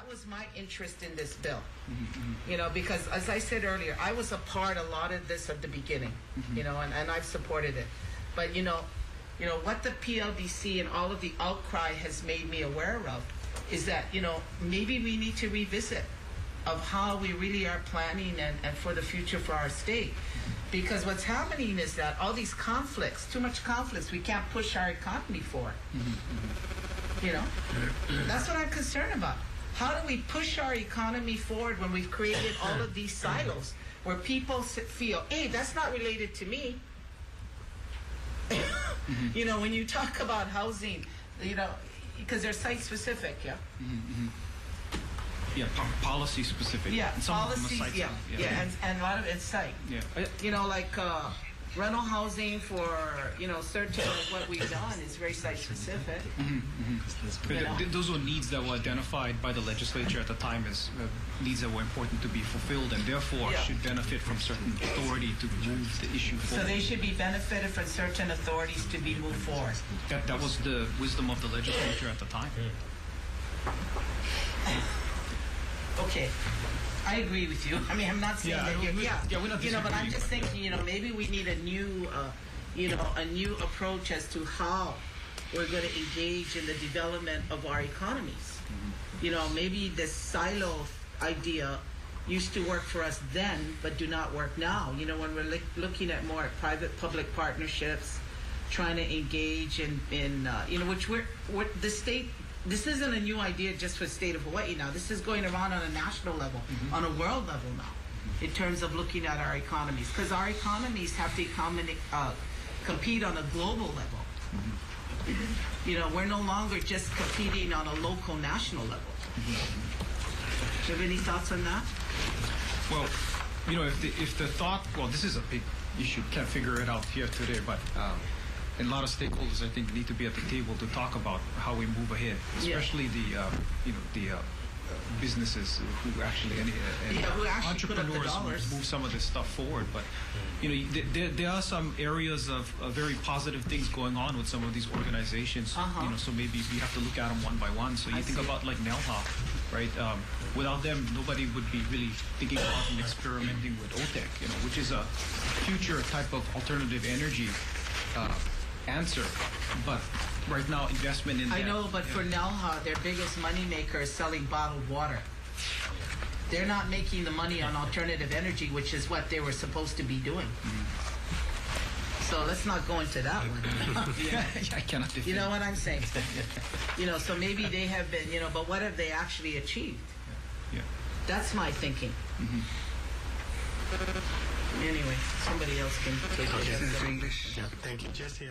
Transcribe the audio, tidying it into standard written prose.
was my interest in this bill. You know, because as I said earlier, I was a part of a lot of this at the beginning. You know, and I've supported it. But you know what the PLDC and all of the outcry has made me aware of is that, you know, maybe we need to revisit of how we really are planning and for the future for our state. Because what's happening is that all these conflicts, too much conflicts, we can't push our economy forward. You know, that's what I'm concerned about. How do we push our economy forward when we've created all of these silos where people feel, hey, that's not related to me. You know, when you talk about housing, you know, because they're site specific, yeah. Yeah, policy specific. Yeah, and some policies. of them are site and a lot of it's site. Yeah. You know, like rental housing for, you know, certain of what we've done is very site specific. You know? Those were needs that were identified by the legislature at the time as needs that were important to be fulfilled, and therefore should benefit from certain authority to move the issue forward. So they should be benefited from certain authorities to be moved forward. That was the wisdom of the legislature at the time. Okay, I agree with you. I mean, I'm not saying that you're, we're not you know, but I'm just disagreeing, thinking, you know, maybe we need a new, you know, a new approach as to how we're going to engage in the development of our economies. You know, maybe the silo idea used to work for us then, but do not work now. You know, when we're looking at more private-public partnerships, trying to engage in you know, which we're the state. This isn't a new idea just for the state of Hawaii now. This is going around on a national level, on a world level now, in terms of looking at our economies. Because our economies have to compete on a global level. You know, we're no longer just competing on a local, national level. Do you have any thoughts on that? Well, you know, if the thought, well, this is a big issue. Can't figure it out here today, but and a lot of stakeholders, I think, need to be at the table to talk about how we move ahead, especially the you know, the businesses who actually entrepreneurs who move some of this stuff forward. But you know, there are some areas of very positive things going on with some of these organizations. You know, so maybe we have to look at them one by one. So you think about like NELHA, right? Without them, nobody would be really thinking about and experimenting with OTEC, you know, which is a future type of alternative energy answer. But right now, investment in I know, but for NELHA, their biggest money maker is selling bottled water. They're not making the money on alternative energy, which is what they were supposed to be doing. So let's not go into that one. I cannot defend. You know what I'm saying? You know, so maybe they have been, you know, but what have they actually achieved? Yeah. That's my thinking. Anyway, somebody else can take it. English. Thank you, Jesse.